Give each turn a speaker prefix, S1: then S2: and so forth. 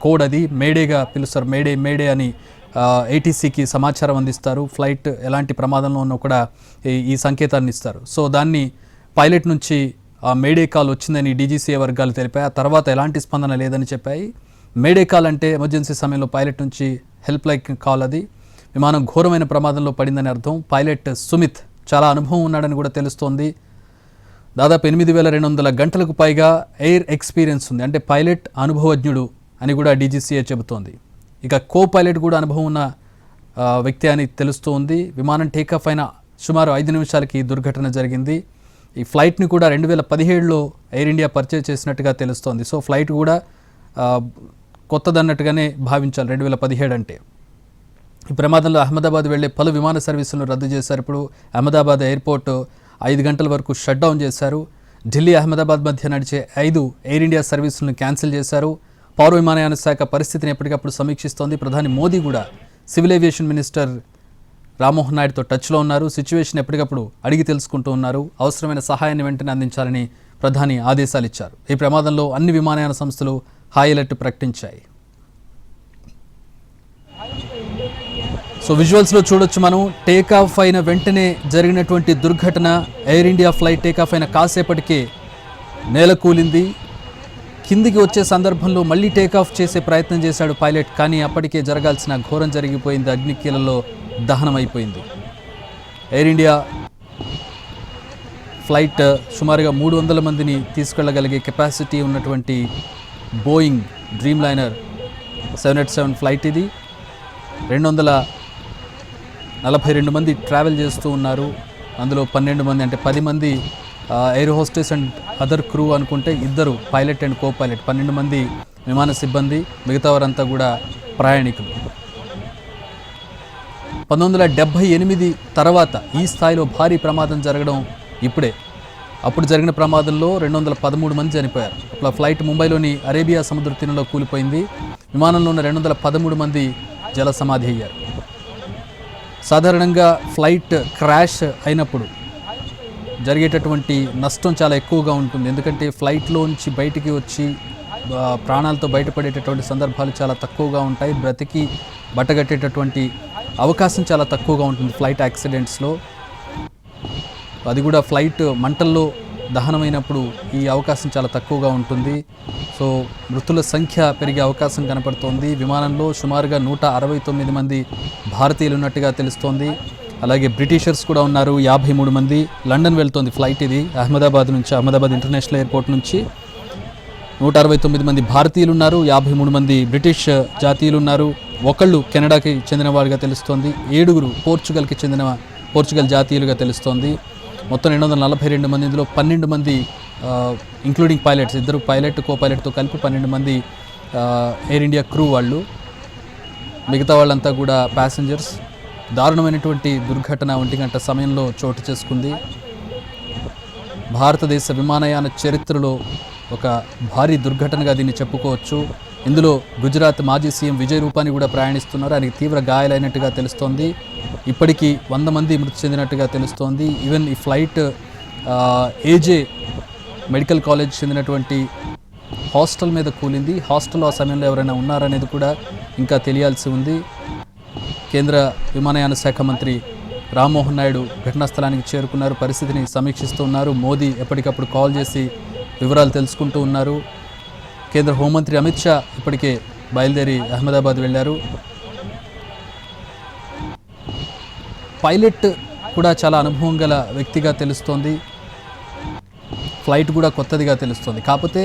S1: Code అది మేడేగా పిలుస్తారు. May Day May Day అని ఏటీసీకి సమాచారం అందిస్తారు. ఫ్లైట్ ఎలాంటి ప్రమాదంలో ఉన్నా కూడా ఈ సంకేతాన్ని ఇస్తారు. సో దాన్ని పైలట్ నుంచి మేడే కాల్ వచ్చిందని డీజీసీఏ వర్గాలు తెలిపాయి. ఆ తర్వాత ఎలాంటి స్పందన లేదని చెప్పాయి. మేడే కాల్ అంటే ఎమర్జెన్సీ సమయంలో పైలట్ నుంచి హెల్ప్ లైన్ కాల్. అది విమానం ఘోరమైన ప్రమాదంలో పడిందని అర్థం. పైలట్ సుమిత్ చాలా అనుభవం ఉన్నాడని కూడా తెలుస్తోంది. దాదాపు 8,200 గంటలకు పైగా ఎయిర్ ఎక్స్పీరియన్స్ ఉంది. అంటే పైలట్ అనుభవజ్ఞుడు అని కూడా డీజీసీఏ చెబుతోంది. ఇక కో పైలట్ కూడా అనుభవం ఉన్న వ్యక్తి అని తెలుస్తోంది. విమానం టేకాఫ్ అయిన సుమారు 5 నిమిషాలకి దుర్ఘటన జరిగింది. ఈ ఫ్లైట్ని కూడా 2017లో ఎయిర్ ఇండియా పర్చేజ్ చేసినట్టుగా తెలుస్తోంది. సో ఫ్లైట్ కూడా కొత్తదన్నట్టుగానే భావించాలి 2017 అంటే. ఈ ప్రమాదంలో అహ్మదాబాద్ వెళ్లే పలు విమాన సర్వీసులను రద్దు చేశారు. ఇప్పుడు అహ్మదాబాద్ ఎయిర్పోర్ట్ 5 గంటల వరకు షట్ డౌన్ చేశారు. ఢిల్లీ అహ్మదాబాద్ మధ్య నడిచే 5 ఎయిర్ ఇండియా సర్వీసులను క్యాన్సిల్ చేశారు. పౌర విమానయాన శాఖ పరిస్థితిని ఎప్పటికప్పుడు సమీక్షిస్తోంది. ప్రధాని మోదీ కూడా సివిల్ ఏవియేషన్ మినిస్టర్ రామ్మోహన్ నాయుడుతో టచ్లో ఉన్నారు. సిచ్యువేషన్ ఎప్పటికప్పుడు అడిగి తెలుసుకుంటూ ఉన్నారు. అవసరమైన సహాయాన్ని వెంటనే అందించాలని ప్రధాని ఆదేశాలు ఇచ్చారు. ఈ ప్రమాదంలో అన్ని విమానయాన సంస్థలు హై అలర్ట్ ప్రకటించాయి. సో విజువల్స్లో చూడొచ్చు మనం. టేకాఫ్ అయిన వెంటనే జరిగినటువంటి దుర్ఘటన. ఎయిర్ ఇండియా ఫ్లైట్ టేకాఫ్ అయిన కాసేపటికే నేల కూలింది. కిందికి వచ్చే సందర్భంలో మళ్ళీ టేకాఫ్ చేసే ప్రయత్నం చేశాడు పైలట్. కానీ అప్పటికే జరగాల్సిన ఘోరం జరిగిపోయింది. అగ్నికీలలో దహనం అయిపోయింది. ఎయిర్ ఇండియా ఫ్లైట్ సుమారుగా 300 మందిని తీసుకెళ్లగలిగే కెపాసిటీ ఉన్నటువంటి బోయింగ్ డ్రీమ్ లైనర్ 787 ఫ్లైట్ ఇది. 242 మంది ట్రావెల్ చేస్తూ ఉన్నారు. అందులో 12 మంది అంటే 10 మంది air hostess and other crew అనుకుంటే, 2 పైలట్ అండ్ కో పైలట్, 12 మంది విమాన సిబ్బంది, మిగతా వారంతా కూడా ప్రయాణికులు. 1978 తర్వాత ఈ స్థాయిలో భారీ ప్రమాదం జరగడం ఇప్పుడే. అప్పుడు జరిగిన ప్రమాదంలో 213 మంది చనిపోయారు. అప్పుడు ఫ్లైట్ ముంబైలోని అరేబియా సముద్ర తీరంలో కూలిపోయింది. విమానంలో ఉన్న 213 మంది జల సమాధి అయ్యారు. సాధారణంగా ఫ్లైట్ క్రాష్ అయినప్పుడు జరిగేటటువంటి నష్టం చాలా ఎక్కువగా ఉంటుంది. ఎందుకంటే ఫ్లైట్లోంచి బయటికి వచ్చి ప్రాణాలతో బయటపడేటటువంటి సందర్భాలు చాలా తక్కువగా ఉంటాయి. బ్రతికి బట్టగట్టేటటువంటి అవకాశం చాలా తక్కువగా ఉంటుంది ఫ్లైట్ యాక్సిడెంట్స్లో. అది కూడా ఫ్లైట్ మంటల్లో దహనమైనప్పుడు ఈ అవకాశం చాలా తక్కువగా ఉంటుంది. సో మృతుల సంఖ్య పెరిగే అవకాశం కనపడుతోంది. విమానంలో సుమారుగా 169 మంది భారతీయులు ఉన్నట్టుగా తెలుస్తోంది. అలాగే బ్రిటిషర్స్ కూడా ఉన్నారు 53 మంది. లండన్ వెళ్తోంది ఫ్లైట్ ఇది అహ్మదాబాద్ నుంచి, అహ్మదాబాద్ ఇంటర్నేషనల్ ఎయిర్పోర్ట్ నుంచి. 169 మంది భారతీయులు ఉన్నారు, 53 మంది బ్రిటిష్ జాతీయులు ఉన్నారు. ఒకళ్ళు కెనడాకి చెందిన వారుగా తెలుస్తోంది. 7 పోర్చుగల్ జాతీయులుగా తెలుస్తోంది. మొత్తం 242 మంది. ఇందులో 12 మంది ఇంక్లూడింగ్ పైలట్స్, 2 పైలట్ కో పైలట్తో కలిపి 12 మంది ఎయిర్ ఇండియా క్రూ వాళ్ళు. మిగతా వాళ్ళంతా కూడా ప్యాసింజర్స్. దారుణమైనటువంటి దుర్ఘటన 1 గంట సమయంలో చోటు చేసుకుంది. భారతదేశ విమానయాన చరిత్రలో ఒక భారీ దుర్ఘటనగా దీన్ని చెప్పుకోవచ్చు. ఇందులో గుజరాత్ మాజీ సీఎం విజయ్ రూపాని కూడా ప్రయాణిస్తున్నారు. ఆయనకి తీవ్ర గాయాలైనట్టుగా తెలుస్తోంది. ఇప్పటికీ 100 మంది మృతి చెందినట్టుగా తెలుస్తోంది. ఈవెన్ ఈ ఫ్లైట్ ఏజే మెడికల్ కాలేజ్ చెందినటువంటి హాస్టల్ మీద కూలింది. హాస్టల్లో ఆ సమయంలో ఎవరైనా ఉన్నారనేది కూడా ఇంకా తెలియాల్సి ఉంది. కేంద్ర విమానయాన శాఖ మంత్రి రామ్మోహన్ నాయుడు ఘటనా స్థలానికి చేరుకున్నారు. పరిస్థితిని సమీక్షిస్తూ ఉన్నారు. మోదీ ఎప్పటికప్పుడు కాల్ చేసి వివరాలు తెలుసుకుంటూ ఉన్నారు. కేంద్ర హోంమంత్రి అమిత్ షా ఇప్పటికే బయలుదేరి అహ్మదాబాద్ వెళ్ళారు. పైలట్ కూడా చాలా అనుభవం గల వ్యక్తిగా తెలుస్తోంది. ఫ్లైట్ కూడా కొత్తదిగా తెలుస్తోంది. కాకపోతే